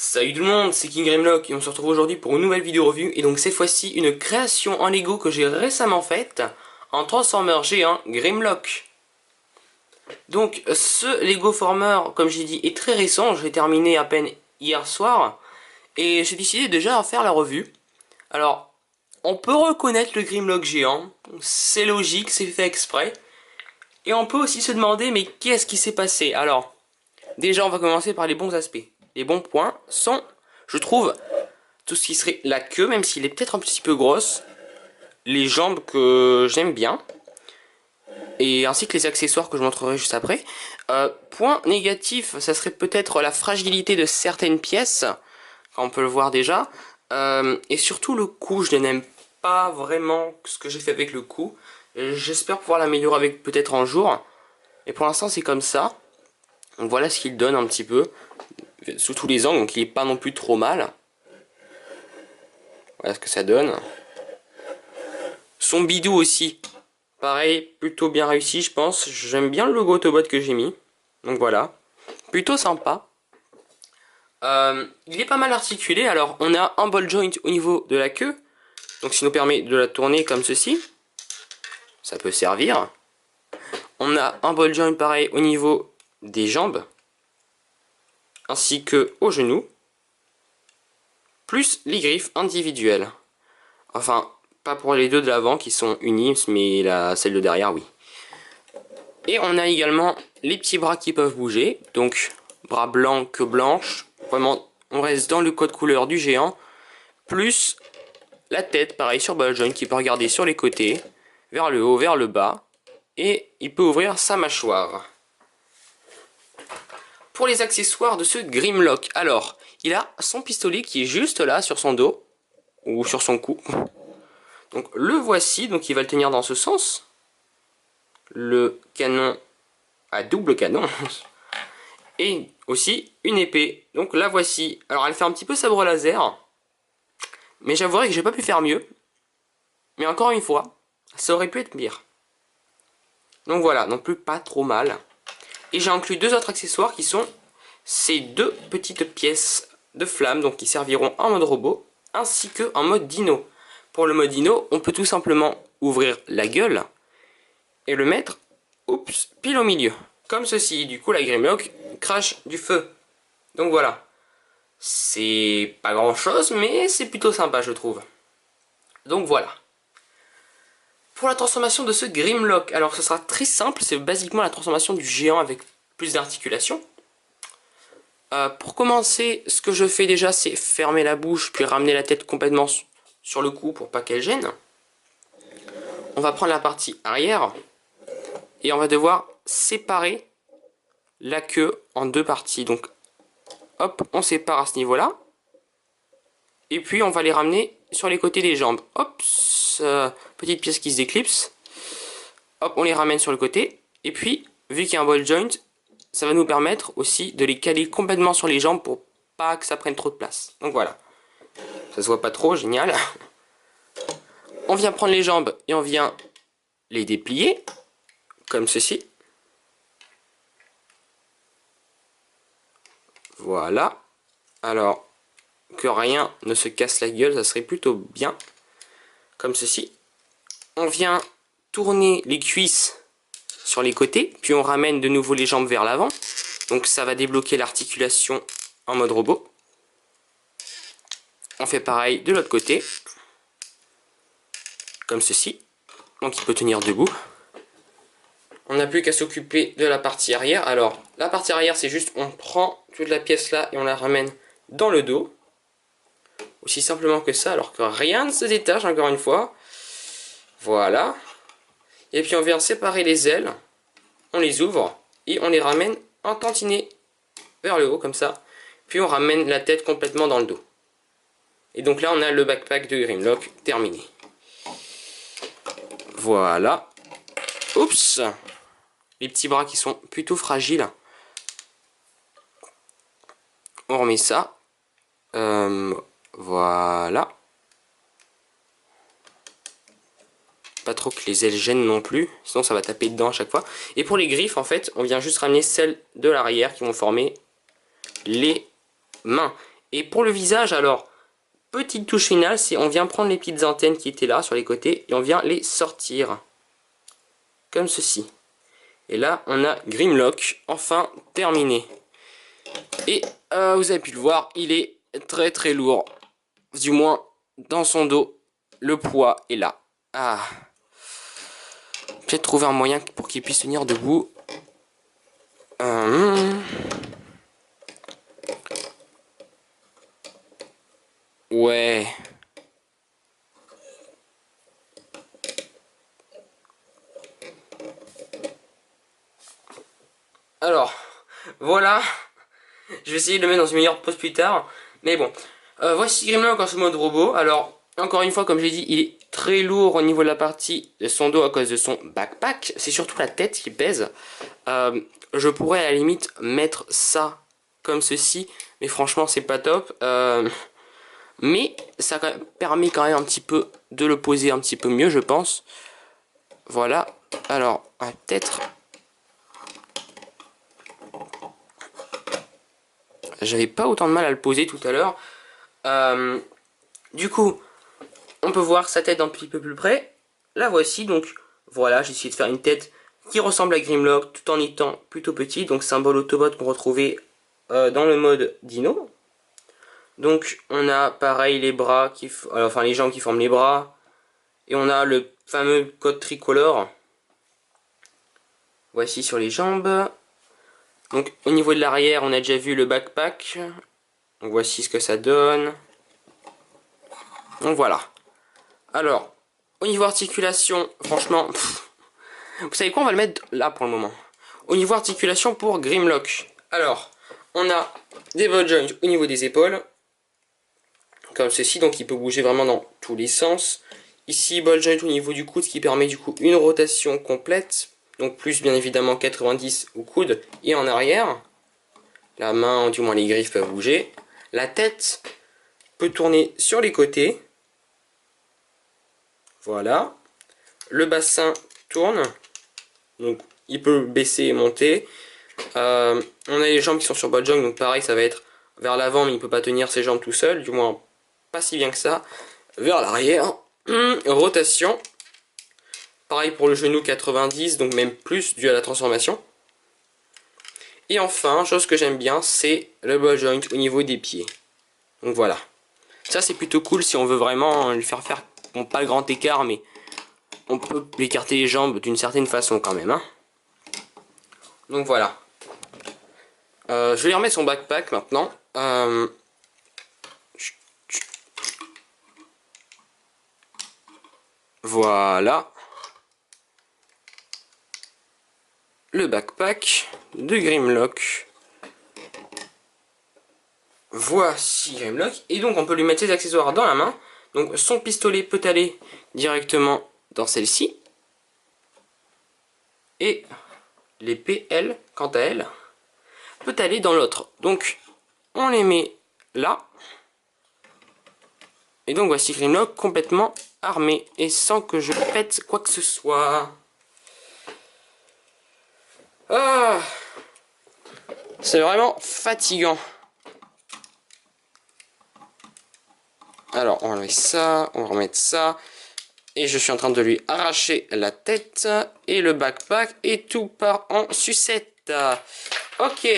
Salut tout le monde, c'est King Grimlock et on se retrouve aujourd'hui pour une nouvelle vidéo review et donc cette fois-ci une création en Lego que j'ai récemment faite, un Transformer géant Grimlock. Donc ce Lego Former, comme j'ai dit, est très récent, je l'ai terminé à peine hier soir et j'ai décidé déjà à faire la revue. Alors, on peut reconnaître le Grimlock géant, c'est logique, c'est fait exprès. Et on peut aussi se demander mais qu'est-ce qui s'est passé? Alors, déjà on va commencer par les bons aspects. Les bons points sont, je trouve, tout ce qui serait la queue, même s'il est peut-être un petit peu grosse, les jambes que j'aime bien, et ainsi que les accessoires que je montrerai juste après. Point négatif, ça serait peut-être la fragilité de certaines pièces, on peut le voir déjà, et surtout le cou, je n'aime pas vraiment ce que j'ai fait avec le cou. J'espère pouvoir l'améliorer avec peut-être un jour, et pour l'instant c'est comme ça. Donc voilà ce qu'il donne un petit peu, sous tous les angles, donc il n'est pas non plus trop mal. Voilà ce que ça donne. Son bidou aussi, pareil, plutôt bien réussi je pense. J'aime bien le logo Autobot que j'ai mis. Donc voilà, plutôt sympa. Il est pas mal articulé, alors on a un ball joint au niveau de la queue. Donc ça nous permet de la tourner comme ceci. Ça peut servir. On a un ball joint pareil au niveau des jambes. Ainsi que aux genoux. Plus les griffes individuelles. Enfin, pas pour les deux de l'avant qui sont unis, mais celle de derrière, oui. Et on a également les petits bras qui peuvent bouger. Donc, bras blancs, queue blanche. Vraiment, on reste dans le code couleur du géant. Plus la tête, pareil, sur ball joint, qui peut regarder sur les côtés, vers le haut, vers le bas. Et il peut ouvrir sa mâchoire. Pour les accessoires de ce Grimlock, alors, il a son pistolet qui est juste là, sur son dos. Ou sur son cou. Donc le voici, donc il va le tenir dans ce sens. Le canon à double canon. Et aussi une épée. Donc la voici. Alors elle fait un petit peu sabre laser. Mais j'avouerai que j'ai pas pu faire mieux. Mais encore une fois, ça aurait pu être pire. Donc voilà, non plus pas trop mal. Et j'ai inclus deux autres accessoires qui sont ces deux petites pièces de flammes. Donc qui serviront en mode robot. Ainsi que en mode dino. Pour le mode dino, on peut tout simplement ouvrir la gueule. Et le mettre, oups, pile au milieu. Comme ceci, du coup la Grimlock crache du feu. Donc voilà. C'est pas grand chose, mais c'est plutôt sympa je trouve. Donc voilà. Pour la transformation de ce Grimlock, alors ce sera très simple, c'est basiquement la transformation du géant avec plus d'articulation. Pour commencer, ce que je fais déjà, c'est fermer la bouche, puis ramener la tête complètement sur le cou pour pas qu'elle gêne. On va prendre la partie arrière, et on va devoir séparer la queue en deux parties. Donc hop, on sépare à ce niveau-là. Et puis on va les ramener sur les côtés des jambes. Hop, petite pièce qui se déclipse. Hop, on les ramène sur le côté. Et puis, vu qu'il y a un ball joint, ça va nous permettre aussi de les caler complètement sur les jambes pour pas que ça prenne trop de place. Donc voilà. Ça se voit pas trop, génial. On vient prendre les jambes et on vient les déplier. Comme ceci. Voilà. Alors, que rien ne se casse la gueule, ça serait plutôt bien. Comme ceci. On vient tourner les cuisses sur les côtés, puis on ramène de nouveau les jambes vers l'avant. Donc ça va débloquer l'articulation en mode robot. On fait pareil de l'autre côté. Comme ceci. Donc il peut tenir debout. On n'a plus qu'à s'occuper de la partie arrière. Alors, la partie arrière, c'est juste, on prend toute la pièce là et on la ramène dans le dos. Aussi simplement que ça, alors que rien ne se détache, encore une fois. Voilà. Et puis on vient séparer les ailes. On les ouvre et on les ramène en tantinet vers le haut, comme ça. Puis on ramène la tête complètement dans le dos. Et donc là, on a le backpack de Grimlock terminé. Voilà. Oups! Les petits bras qui sont plutôt fragiles. On remet ça. Voilà. Pas trop que les ailes gênent non plus, sinon ça va taper dedans à chaque fois. Et pour les griffes, en fait, on vient juste ramener celles de l'arrière qui vont former les mains. Et pour le visage, alors, petite touche finale, c'est on vient prendre les petites antennes qui étaient là sur les côtés et on vient les sortir. Comme ceci. Et là, on a Grimlock, enfin terminé. Et vous avez pu le voir, il est très très lourd. Du moins, dans son dos, le poids est là. Ah. Peut-être trouver un moyen pour qu'il puisse tenir debout. Ouais. Alors, voilà. Je vais essayer de le mettre dans une meilleure pose plus tard. Mais bon. Voici Grimlock en ce mode robot. Alors, encore une fois, comme j'ai dit, il est très lourd au niveau de la partie de son dos à cause de son backpack. C'est surtout la tête qui pèse. Je pourrais à la limite mettre ça comme ceci. Mais franchement, c'est pas top. Mais ça permet quand même un petit peu de le poser un petit peu mieux, je pense. Voilà. Alors, peut-être... J'avais pas autant de mal à le poser tout à l'heure. Du coup, on peut voir sa tête un petit peu plus près. La voici, donc voilà, j'ai essayé de faire une tête qui ressemble à Grimlock tout en étant plutôt petit. Donc symbole Autobot qu'on retrouvait dans le mode Dino. Donc on a pareil les bras, enfin les jambes qui forment les bras. Et on a le fameux code tricolore. Voici sur les jambes. Donc au niveau de l'arrière, on a déjà vu le backpack. Donc voici ce que ça donne. Donc voilà. Alors, au niveau articulation, franchement, vous savez quoi, on va le mettre là pour le moment. Au niveau articulation pour Grimlock. Alors, on a des ball joints au niveau des épaules. Comme ceci, donc il peut bouger vraiment dans tous les sens. Ici, ball joint au niveau du coude, ce qui permet du coup une rotation complète. Donc plus bien évidemment 90 au coude et en arrière. La main, du moins les griffes peuvent bouger. La tête peut tourner sur les côtés. Voilà. Le bassin tourne. Donc il peut baisser et monter. On a les jambes qui sont sur ball joint, donc pareil, ça va être vers l'avant, mais il ne peut pas tenir ses jambes tout seul. Du moins, pas si bien que ça. Vers l'arrière. Rotation. Pareil pour le genou 90, donc même plus dû à la transformation. Et enfin, chose que j'aime bien, c'est le ball joint au niveau des pieds. Donc voilà. Ça c'est plutôt cool si on veut vraiment lui faire faire, bon, pas le grand écart, mais on peut écarter les jambes d'une certaine façon quand même. Hein. Donc voilà. Je vais lui remettre son backpack maintenant. Voilà. Le backpack de Grimlock. Voici Grimlock. Et donc on peut lui mettre ses accessoires dans la main. Donc son pistolet peut aller directement dans celle-ci. Et l'épée, elle, quant à elle, peut aller dans l'autre. Donc on les met là. Et donc voici Grimlock complètement armé. Et sans que je pète quoi que ce soit. Ah, c'est vraiment fatigant. Alors, on va enlever ça, on va remettre ça. Et je suis en train de lui arracher la tête et le backpack et tout part en sucette. Ok.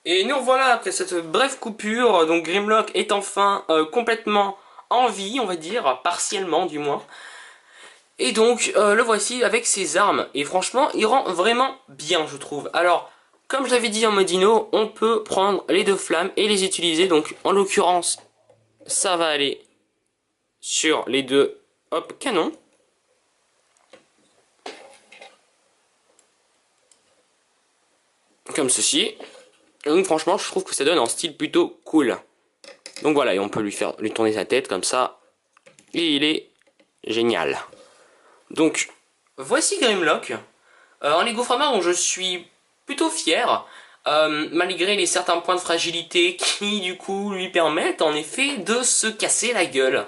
Et nous voilà après cette brève coupure. Donc Grimlock est enfin complètement en vie, on va dire, partiellement du moins. Et donc, le voici avec ses armes. Et franchement, il rend vraiment bien, je trouve. Alors, comme je l'avais dit en mode dino, on peut prendre les deux flammes et les utiliser. Donc, en l'occurrence, ça va aller sur les deux, hop, canons. Comme ceci. Donc, franchement, je trouve que ça donne un style plutôt cool. Donc voilà, et on peut lui tourner sa tête comme ça. Et il est génial. Donc, voici Grimlock. En Lego Frama dont je suis plutôt fier, malgré les certains points de fragilité qui du coup lui permettent en effet de se casser la gueule.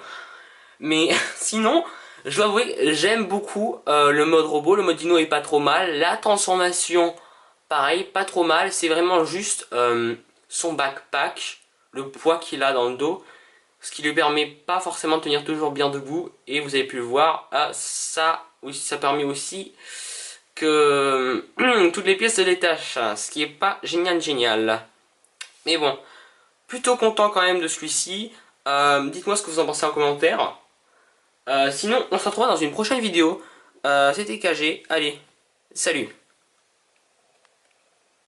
Mais sinon, Je dois avouer, j'aime beaucoup le mode robot, le mode dino est pas trop mal. La transformation, pareil, pas trop mal. C'est vraiment juste son backpack, le poids qu'il a dans le dos, ce qui lui permet pas forcément de tenir toujours bien debout. Et vous avez pu le voir, ça, oui, ça permet aussi que toutes les pièces se détachent, ce qui est pas génial. Mais bon, plutôt content quand même de celui-ci. Dites-moi ce que vous en pensez en commentaire. Sinon, on se retrouvera dans une prochaine vidéo. C'était KG. Allez, salut!